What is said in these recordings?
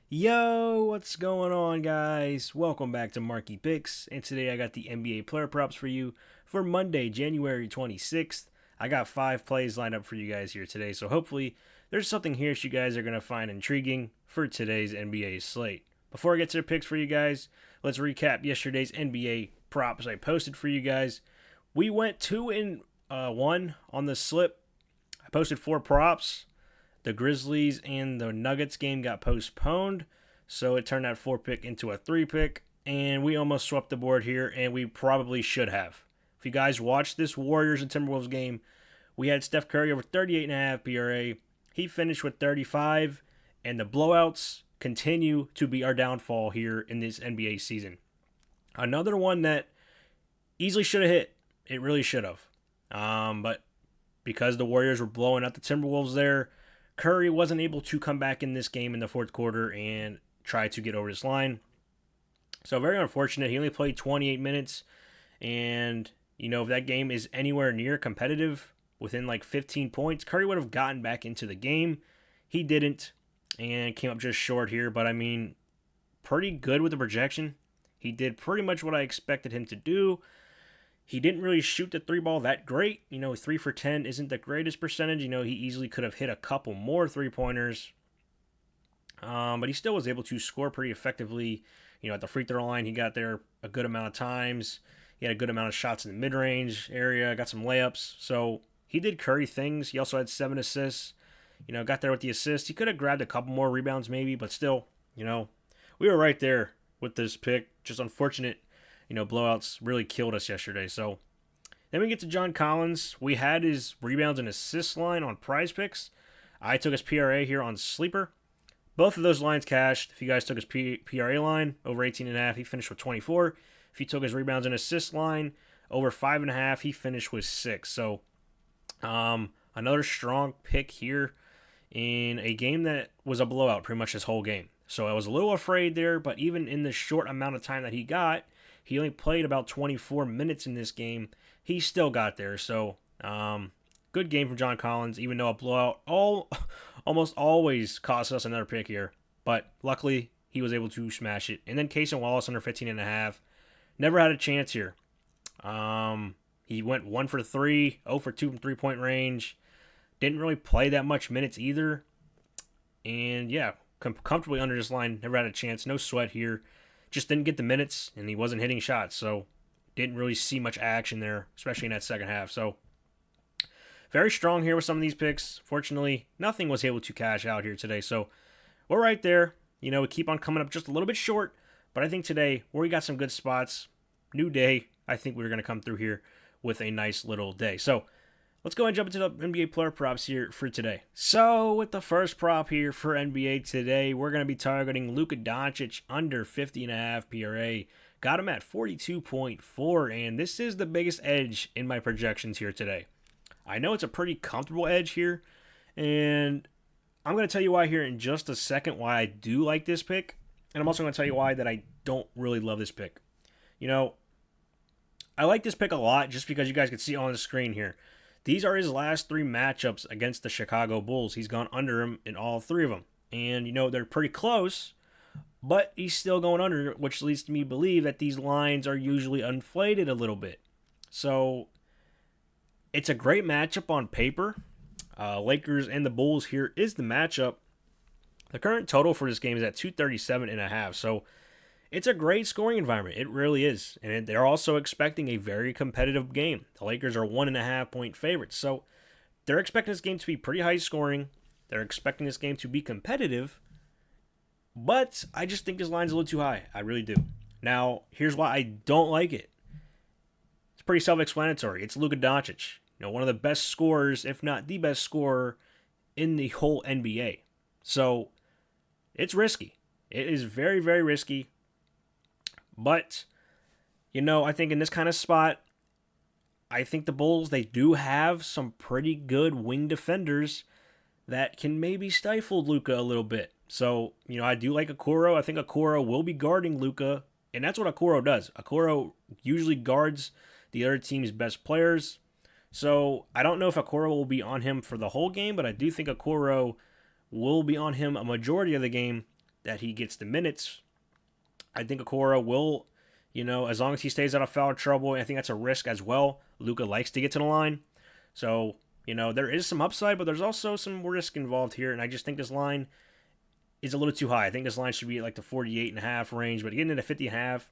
Yo, what's going on, guys? Welcome back to Marky Picks, and today I got the NBA player props for you for Monday, January 26th. I got 5 plays lined up for you guys here today, so hopefully there's something here that you guys are going to find intriguing for today's NBA slate. Before I get to the picks for you guys, let's recap yesterday's NBA props I posted for you guys. We went 2 and 1 on the slip. I posted 4 props. The Grizzlies and the Nuggets game got postponed, so it turned that 4 pick into a 3 pick, and we almost swept the board here, and we probably should have. If you guys watched this Warriors and Timberwolves game, we had Steph Curry over 38.5 PRA. He finished with 35, and the blowouts continue to be our downfall here in this NBA season. Another one that easily should have hit. It really should have. But because the Warriors were blowing out the Timberwolves there, Curry wasn't able to come back in this game in the fourth quarter and try to get over this line. So very unfortunate. He only played 28 minutes. And, if that game is anywhere near competitive, within like 15 points, Curry would have gotten back into the game. He didn't and came up just short here. But, pretty good with the projection. He did pretty much what I expected him to do. He didn't really shoot the 3 ball that great. 3 for 10 isn't the greatest percentage. He easily could have hit a couple more 3-pointers. But he still was able to score pretty effectively. At the free throw line, he got there a good amount of times. He had a good amount of shots in the mid-range area, got some layups. So he did Curry things. He also had 7 assists. Got there with the assist. He could have grabbed a couple more rebounds maybe, but still, we were right there with this pick. Just unfortunate. Blowouts really killed us yesterday. So then we get to John Collins. We had his rebounds and assists line on PrizePicks. I took his PRA here on Sleeper. Both of those lines cashed. If you guys took his PRA line over 18.5, he finished with 24. If you took his rebounds and assists line over 5.5, he finished with 6. So another strong pick here in a game that was a blowout pretty much this whole game. So I was a little afraid there, but even in the short amount of time that he only played about 24 minutes in this game. He still got there. So, good game from John Collins, even though a blowout almost always costs us another pick here. But luckily, he was able to smash it. And then Cason Wallace under 15.5. Never had a chance here. He went 1 for 3, 0 for 2 from 3-point range. Didn't really play that much minutes either. And yeah, comfortably under this line. Never had a chance. No sweat here. Just didn't get the minutes, and he wasn't hitting shots, so didn't really see much action there, especially in that second half. So very strong here with some of these picks. Fortunately, nothing was able to cash out here today, so we're right there. We keep on coming up just a little bit short, but I think today we got some good spots. New day. I think we're going to come through here with a nice little day. So let's go and jump into the NBA player props here for today. So with the first prop here for NBA today, we're going to be targeting Luka Doncic under 50.5 PRA. Got him at 42.4, and this is the biggest edge in my projections here today. I know it's a pretty comfortable edge here, and I'm going to tell you why here in just a second, why I do like this pick, and I'm also going to tell you why that I don't really love this pick. I like this pick a lot just because you guys can see on the screen here. These are his last 3 matchups against the Chicago Bulls. He's gone under him in all 3 of them. And, they're pretty close, but he's still going under, which leads to me believe that these lines are usually inflated a little bit. So, it's a great matchup on paper. Lakers and the Bulls here is the matchup. The current total for this game is at 237.5. So, it's a great scoring environment. It really is. And they're also expecting a very competitive game. The Lakers are 1.5-point favorites. So they're expecting this game to be pretty high scoring. They're expecting this game to be competitive. But I just think this line's a little too high. I really do. Now, here's why I don't like it. It's pretty self-explanatory. It's Luka Doncic. One of the best scorers, if not the best scorer in the whole NBA. So it's risky. It is very, very risky. But, I think in this kind of spot, I think the Bulls, they do have some pretty good wing defenders that can maybe stifle Luka a little bit. So, I do like Okoro. I think Okoro will be guarding Luka, and that's what Okoro does. Okoro usually guards the other team's best players. So, I don't know if Okoro will be on him for the whole game, but I do think Okoro will be on him a majority of the game. that he gets the minutes. I think Okoro will, as long as he stays out of foul trouble, I think that's a risk as well. Luka likes to get to the line. So, there is some upside, but there's also some risk involved here, and I just think this line is a little too high. I think this line should be at like the 48.5 range, but getting into 50.5,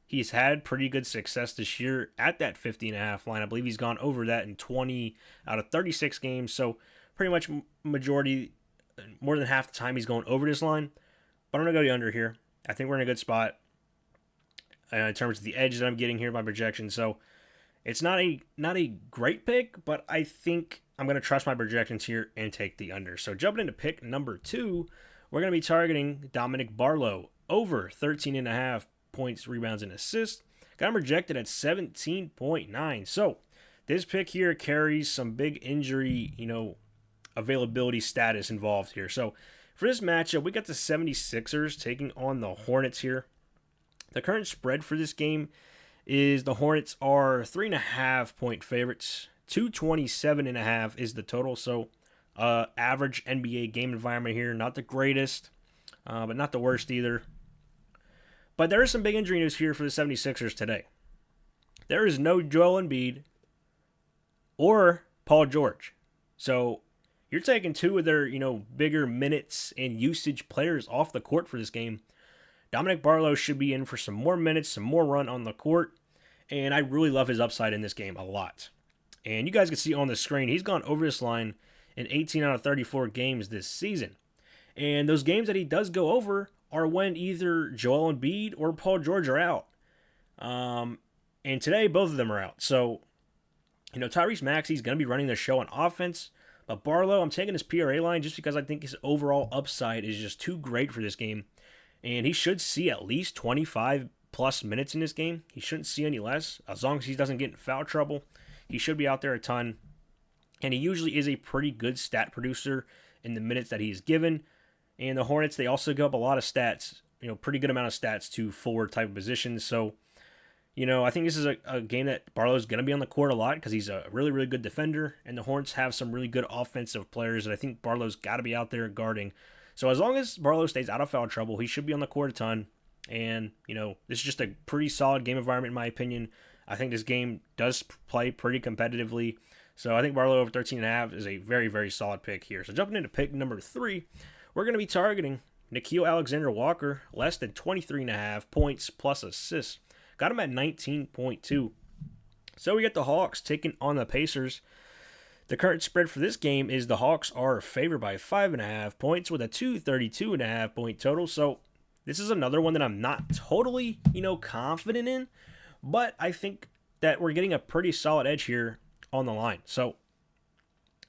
he's had pretty good success this year at that 50.5 line. I believe he's gone over that in 20 out of 36 games, so pretty much majority, more than half the time he's going over this line. But I'm going to go the under here. I think we're in a good spot in terms of the edge that I'm getting here by projection. So it's not a great pick, but I think I'm going to trust my projections here and take the under. So jumping into pick number 2, we're going to be targeting Dominic Barlow over 13.5 points, rebounds, and assists. Got him projected at 17.9. So this pick here carries some big injury, availability status involved here. So for this matchup, we got the 76ers taking on the Hornets here. The current spread for this game is the Hornets are 3.5 point favorites. 227.5 is the total. So average NBA game environment here. Not the greatest, but not the worst either. But there is some big injury news here for the 76ers today. There is no Joel Embiid or Paul George. So you're taking two of their, bigger minutes and usage players off the court for this game. Dominic Barlow should be in for some more minutes, some more run on the court. And I really love his upside in this game a lot. And you guys can see on the screen, he's gone over this line in 18 out of 34 games this season. And those games that he does go over are when either Joel Embiid or Paul George are out. And today, both of them are out. So, Tyrese Maxey's going to be running the show on offense. But Barlow, I'm taking his PRA line just because I think his overall upside is just too great for this game. And he should see at least 25 plus minutes in this game. He shouldn't see any less. As long as he doesn't get in foul trouble, he should be out there a ton. And he usually is a pretty good stat producer in the minutes that he's given. And the Hornets, they also give up a lot of stats, pretty good amount of stats to forward type of positions. So, I think this is a game that Barlow's going to be on the court a lot because he's a really, really good defender. And the Hornets have some really good offensive players that I think Barlow's got to be out there guarding. So as long as Barlow stays out of foul trouble, he should be on the court a ton. And, this is just a pretty solid game environment in my opinion. I think this game does play pretty competitively. So I think Barlow over 13.5 is a very, very solid pick here. So jumping into pick number 3, we're going to be targeting Nickeil Alexander-Walker, less than 23.5 points plus assists. Got him at 19.2. So we got the Hawks taking on the Pacers. The current spread for this game is the Hawks are favored by 5.5 points with a 232.5 point total. So this is another one that I'm not totally, confident in, but I think that we're getting a pretty solid edge here on the line. So,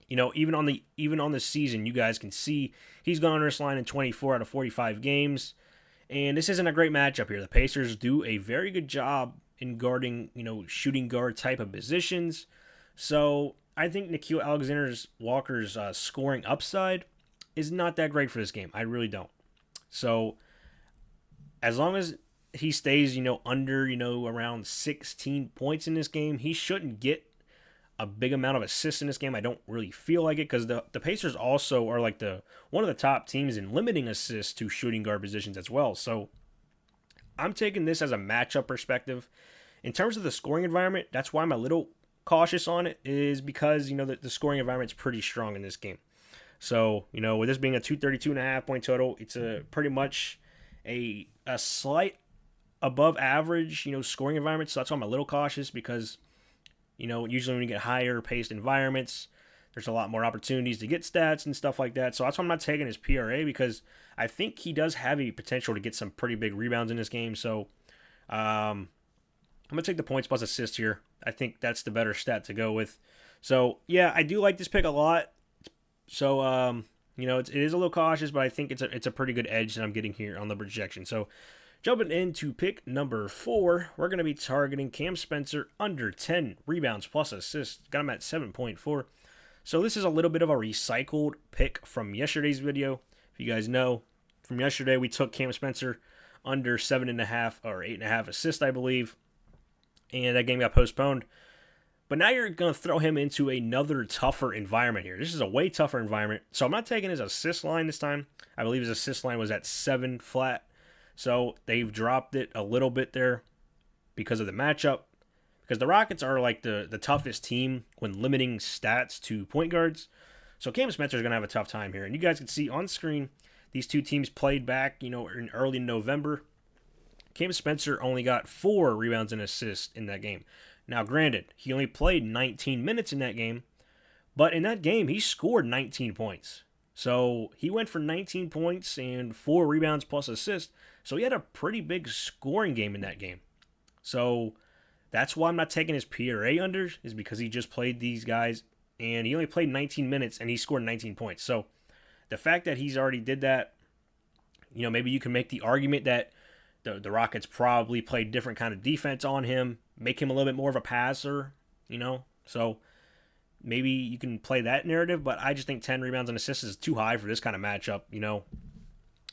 even on the season, you guys can see he's gone under this line in 24 out of 45 games. And this isn't a great matchup here. The Pacers do a very good job in guarding, shooting guard type of positions. So I think Nickeil Alexander-Walker's scoring upside is not that great for this game. I really don't. So as long as he stays, under, around 16 points in this game, he shouldn't get a big amount of assists in this game. I don't really feel like it because the Pacers also are like one of the top teams in limiting assists to shooting guard positions as well. So I'm taking this as a matchup perspective. In terms of the scoring environment, that's why I'm a little cautious on it, is because, the scoring environment's pretty strong in this game. So, with this being a 232.5 point total, it's pretty much a slight above average, scoring environment. So that's why I'm a little cautious because, usually when you get higher paced environments, there's a lot more opportunities to get stats and stuff like that. So that's why I'm not taking his PRA because I think he does have a potential to get some pretty big rebounds in this game. So I'm going to take the points plus assists here. I think that's the better stat to go with. So, yeah, I do like this pick a lot. So, it is a little cautious, but I think it's a pretty good edge that I'm getting here on the projection. So, jumping into pick number 4, we're going to be targeting Cam Spencer under 10 rebounds plus assists. Got him at 7.4. So this is a little bit of a recycled pick from yesterday's video. If you guys know, from yesterday we took Cam Spencer under 7.5 or 8.5 assists, I believe. And that game got postponed. But now you're going to throw him into another tougher environment here. This is a way tougher environment. So I'm not taking his assist line this time. I believe his assist line was at 7 flat. So they've dropped it a little bit there because of the matchup. Because the Rockets are like the toughest team when limiting stats to point guards. So Cam Spencer is going to have a tough time here. And you guys can see on screen, these two teams played back, in early November. Cam Spencer only got 4 rebounds and assists in that game. Now, granted, he only played 19 minutes in that game, but in that game, he scored 19 points. So he went for 19 points and 4 rebounds plus assists. So he had a pretty big scoring game in that game. So that's why I'm not taking his PRA unders, is because he just played these guys, and he only played 19 minutes, and he scored 19 points. So the fact that he's already did that, maybe you can make the argument that the Rockets probably played different kind of defense on him, make him a little bit more of a passer, So maybe you can play that narrative, but I just think 10 rebounds and assists is too high for this kind of matchup,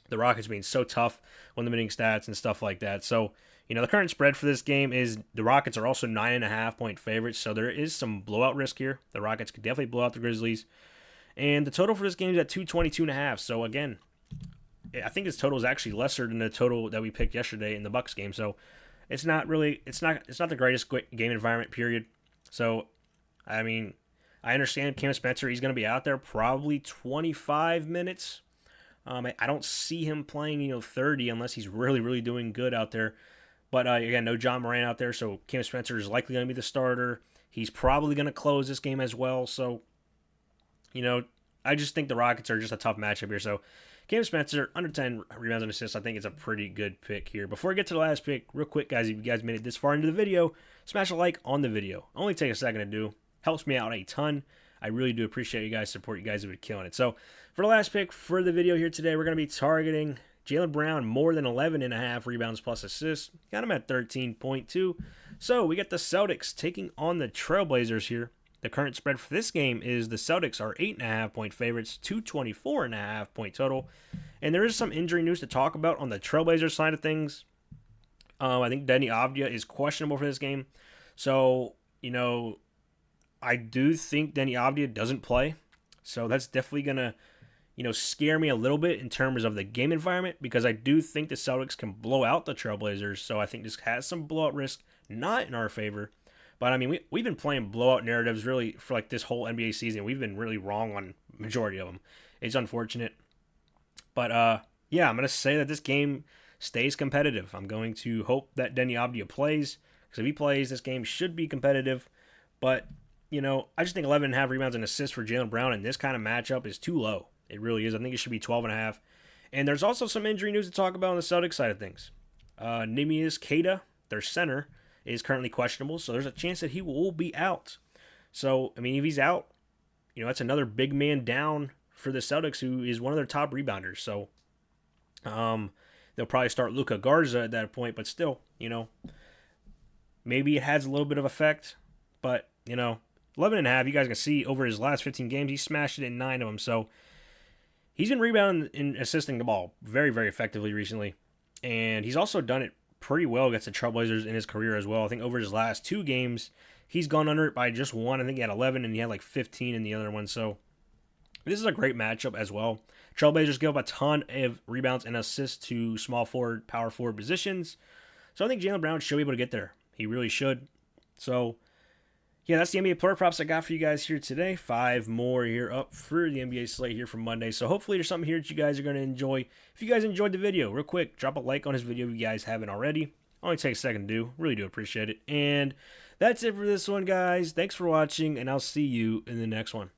The Rockets being so tough when limiting stats and stuff like that. So, the current spread for this game is the Rockets are also 9.5-point favorites, so there is some blowout risk here. The Rockets could definitely blow out the Grizzlies. And the total for this game is at 222.5. So, again, I think his total is actually lesser than the total that we picked yesterday in the Bucks game. So it's not the greatest game environment, period. So, I understand Cam Spencer, he's going to be out there probably 25 minutes. I don't see him playing, 30 unless he's really, really doing good out there. But again, no John Moran out there, so Cam Spencer is likely going to be the starter. He's probably going to close this game as well. So, I just think the Rockets are just a tough matchup here. So Cam Spencer, under 10 rebounds and assists, I think is a pretty good pick here. Before I get to the last pick, real quick, guys, if you guys made it this far into the video, smash a like on the video. Only take a second to do. Helps me out a ton. I really do appreciate you guys' support. You guys have been killing it. So for the last pick for the video here today, we're going to be targeting Jaylen Brown more than 11.5 rebounds plus assists. Got him at 13.2. So we got the Celtics taking on the Trailblazers here. The current spread for this game is the Celtics are 8.5-point favorites, 224.5-point total. And there is some injury news to talk about on the Trailblazers side of things. I think Deni Avdija is questionable for this game. So, I do think Deni Avdija doesn't play. So that's definitely going to, scare me a little bit in terms of the game environment, because I do think the Celtics can blow out the Trailblazers. So I think this has some blowout risk, not in our favor. But, we've been playing blowout narratives really for like this whole NBA season. We've been really wrong on majority of them. It's unfortunate. But, yeah, I'm going to say that this game stays competitive. I'm going to hope that Deni Avdija plays, because if he plays, this game should be competitive. But, I just think 11.5 rebounds and assists for Jaylen Brown in this kind of matchup is too low. It really is. I think it should be 12.5. And there's also some injury news to talk about on the Celtics side of things. Nimius Queta, their center, is currently questionable, so there's a chance that he will be out. So, if he's out, that's another big man down for the Celtics, who is one of their top rebounders. So, they'll probably start Luka Garza at that point, but still, maybe it has a little bit of effect. But, 11.5, you guys can see over his last 15 games, he smashed it in 9 of them. So, he's been rebounding and assisting the ball very, very effectively recently. And he's also done it pretty well against the Trailblazers in his career as well. I think over his last 2 games, he's gone under it by just 1. I think he had 11 and he had like 15 in the other one. So this is a great matchup as well. Trailblazers give up a ton of rebounds and assists to small forward, power forward positions. So I think Jaylen Brown should be able to get there. He really should. So yeah, that's the NBA player props I got for you guys here today. 5 more here up for the NBA slate here for Monday. So hopefully there's something here that you guys are going to enjoy. If you guys enjoyed the video, real quick, drop a like on this video if you guys haven't already. Only take a second to do. Really do appreciate it. And that's it for this one, guys. Thanks for watching, and I'll see you in the next one.